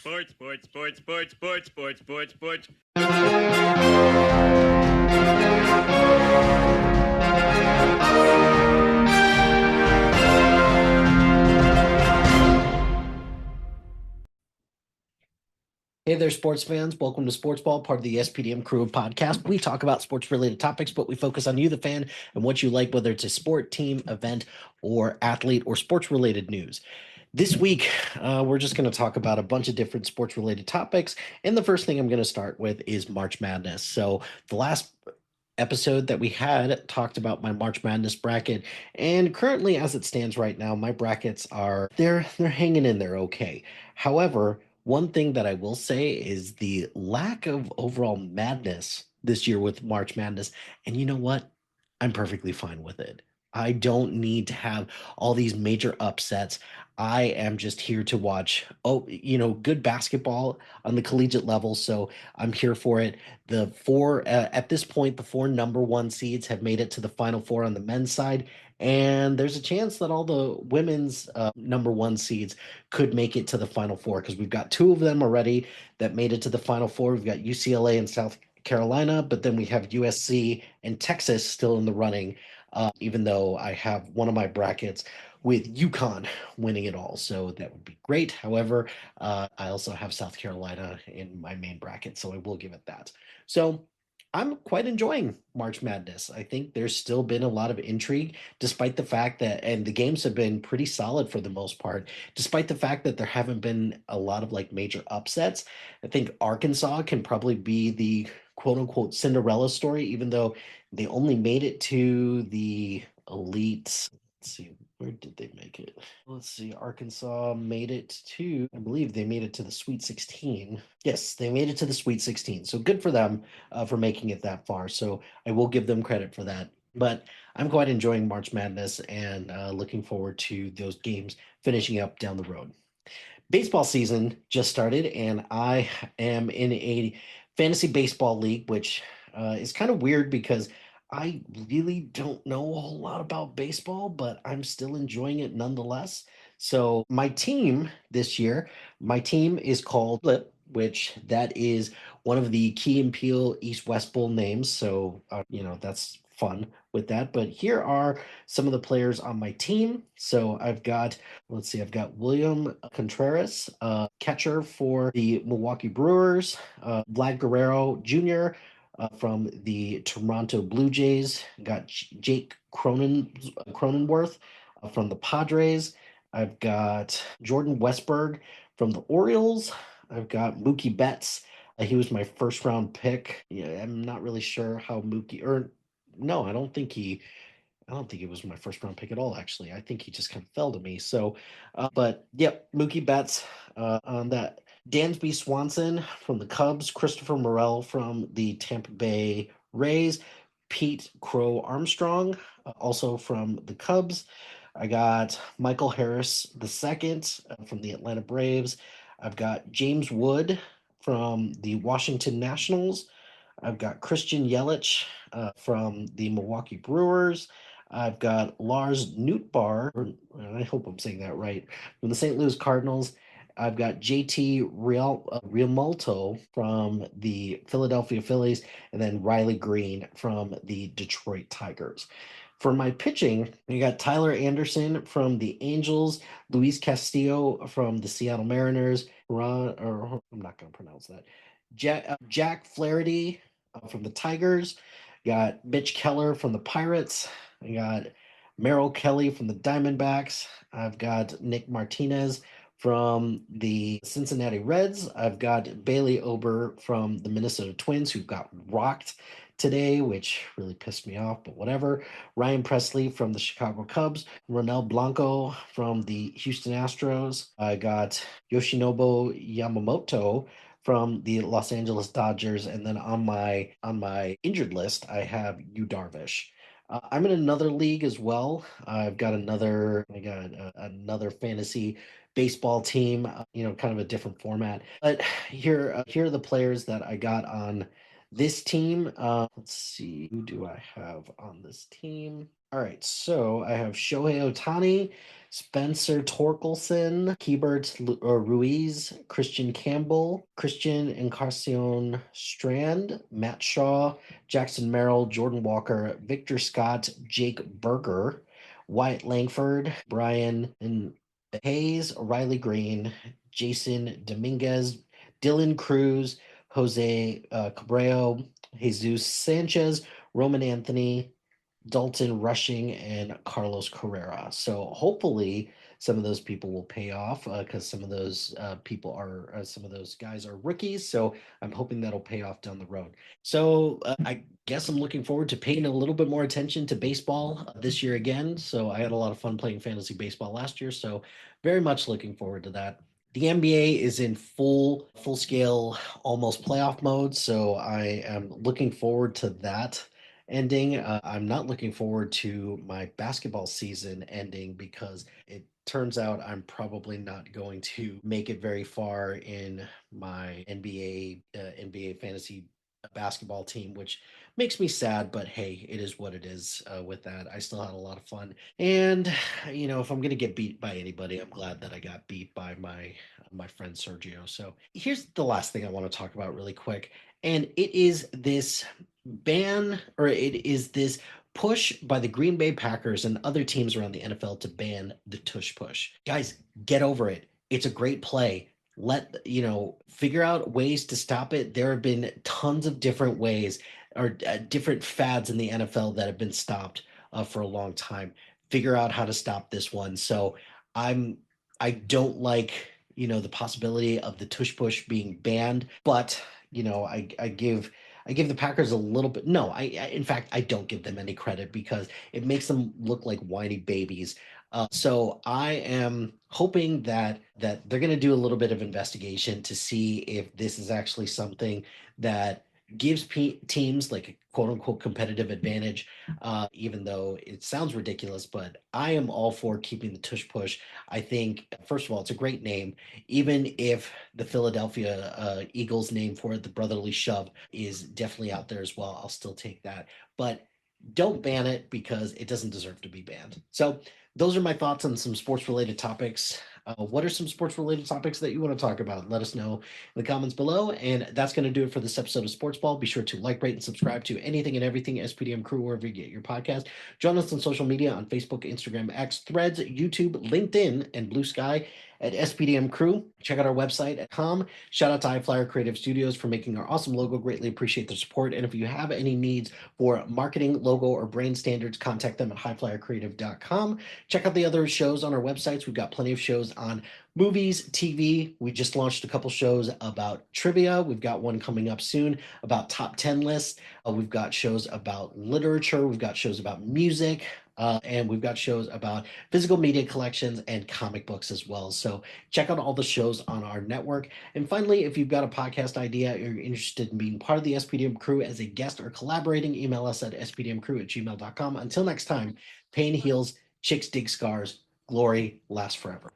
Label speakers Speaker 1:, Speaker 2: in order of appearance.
Speaker 1: Sports, sports, sports, sports, sports, sports, sports, sports.
Speaker 2: Hey there, sports fans. Welcome to Sportsball, part of the SPDM Crew podcast. We talk about sports-related topics, but we focus on you, the fan, and what you like, whether it's a sport, team, event, or athlete, or sports-related news. This week, we're just going to talk about a bunch of different sports-related topics, and the first thing I'm going to start with is March Madness. So the last episode that we had talked about my March Madness bracket, and currently, as it stands right now, my brackets are they're hanging in there okay. However, one thing that I will say is the lack of overall madness this year with March Madness. And you know what? I'm perfectly fine with it. I don't need to have all these major upsets. I am just here to watch, good basketball on the collegiate level. So I'm here for it. At this point, the four number one seeds have made it to the final four on the men's side. And there's a chance that all the women's number one seeds could make it to the final four because we've got two of them already that made it to the final four. We've got UCLA and South Carolina, but then we have USC and Texas still in the running, even though I have one of my brackets with UConn winning it all. So that would be great. However, I also have South Carolina in my main bracket, so I will give it that. So I'm quite enjoying March Madness. I think there's still been a lot of intrigue, despite the fact that, and the games have been pretty solid for the most part, despite the fact that there haven't been a lot of like major upsets. I think Arkansas can probably be the quote unquote Cinderella story, even though they only made it to the elite. Let's see, where did they make it? Let's see, Arkansas made it to, I believe they made it to the Sweet 16. Yes, they made it to the Sweet 16. So good for them for making it that far. So I will give them credit for that. But I'm quite enjoying March Madness and looking forward to those games finishing up down the road. Baseball season just started, and I am in a fantasy baseball league, which is kind of weird because I really don't know a whole lot about baseball, but I'm still enjoying it nonetheless. So my team this year, my team is called Flip, which that is one of the Key and Peele East West Bowl names. So that's fun with that. But here are some of the players on my team. So I've got William Contreras, catcher for the Milwaukee Brewers, Vlad Guerrero Jr. From the Toronto Blue Jays, got Jake Cronenworth from the Padres. I've got Jordan Westberg from the Orioles. I've got Mookie Betts. He was my first round pick. Yeah, I'm not really sure how Mookie, or no, I don't think it was my first round pick at all, actually. I think he just kind of fell to me. So, but yep, Mookie Betts on that. Dansby Swanson from the Cubs, Christopher Morel from the Tampa Bay Rays, Pete Crow Armstrong, also from the Cubs. I got Michael Harris the second from the Atlanta Braves. I've got James Wood from the Washington Nationals. I've got Christian Yelich from the Milwaukee Brewers. I've got Lars Nootbaar, and I hope I'm saying that right, from the St. Louis Cardinals. I've got JT Realmuto from the Philadelphia Phillies, and then Riley Green from the Detroit Tigers. For my pitching, we got Tyler Anderson from the Angels, Luis Castillo from the Seattle Mariners, I'm not going to pronounce that, Jack Flaherty from the Tigers, got Mitch Keller from the Pirates, I got Merrill Kelly from the Diamondbacks. I've got Nick Martinez from the Cincinnati Reds. I've got Bailey Ober from the Minnesota Twins, who got rocked today, which really pissed me off, but whatever. Ryan Presley from the Chicago Cubs. Ronel Blanco from the Houston Astros. I got Yoshinobu Yamamoto from the Los Angeles Dodgers, and then on my injured list, I have Yu Darvish. I'm in another league as well. I got another fantasy baseball team, kind of a different format. But here are the players that I got on this team. Let's see, who do I have on this team? All right, so I have Shohei Ohtani, Spencer Torkelson, Ruiz, Christian Campbell, Christian Encarnacion Strand, Matt Shaw, Jackson Merrill, Jordan Walker, Victor Scott, Jake Berger, Wyatt Langford, Brian and Hayes, Riley Green, Jason Dominguez, Dylan Cruz, Jose Cabrero, Jesus Sanchez, Roman Anthony, Dalton Rushing, and Carlos Carrera. So hopefully some of those people will pay off because some of those some of those guys are rookies. So I'm hoping that'll pay off down the road. So I guess I'm looking forward to paying a little bit more attention to baseball this year again. So I had a lot of fun playing fantasy baseball last year. So very much looking forward to that. The NBA is in full scale, almost playoff mode. So I am looking forward to that ending. I'm not looking forward to my basketball season ending because it turns out I'm probably not going to make it very far in my NBA fantasy basketball team, which makes me sad, but hey, it is what it is with that. I still had a lot of fun. And if I'm going to get beat by anybody, I'm glad that I got beat by my friend Sergio. So here's the last thing I want to talk about really quick. And it is this it is this push by the Green Bay Packers and other teams around the NFL to ban the tush push. Guys, get over it. It's a great play. Figure out ways to stop it. There have been tons of different ways or different fads in the NFL that have been stopped for a long time. Figure out how to stop this one. So I don't like the possibility of the tush push being banned, but I give the Packers a little bit. No, in fact, I don't give them any credit because it makes them look like whiny babies. So I am hoping that they're going to do a little bit of investigation to see if this is actually something that gives teams like a quote unquote competitive advantage, even though it sounds ridiculous, but I am all for keeping the tush push. I think, first of all, it's a great name, even if the Philadelphia Eagles name for it, the brotherly shove, is definitely out there as well. I'll still take that. But don't ban it because it doesn't deserve to be banned. So those are my thoughts on some sports related topics. What are some sports related topics that you want to talk about? Let us know in the comments below. And that's going to do it for this episode of Sportsball. Be sure to like, rate, and subscribe to anything and everything SPDM Crew wherever you get your podcast. Join us on social media on Facebook, Instagram, X, Threads, YouTube, LinkedIn, and Blue Sky at SPDM Crew. Check out our website at com. Shout out to HiFlyer Creative Studios for making our awesome logo. Greatly appreciate the support. And if you have any needs for marketing, logo, or brand standards, contact them at HiFlyerCreative.com. Check out the other shows on our websites. We've got plenty of shows on movies, TV. We just launched a couple shows about trivia. We've got one coming up soon about top 10 lists. We've got shows about literature. We've got shows about music. And we've got shows about physical media collections and comic books as well. So check out all the shows on our network. And finally, if you've got a podcast idea or you're interested in being part of the SPDM Crew as a guest or collaborating, email us at spdmcrew@gmail.com. Until next time, pain heals, chicks dig scars, glory lasts forever.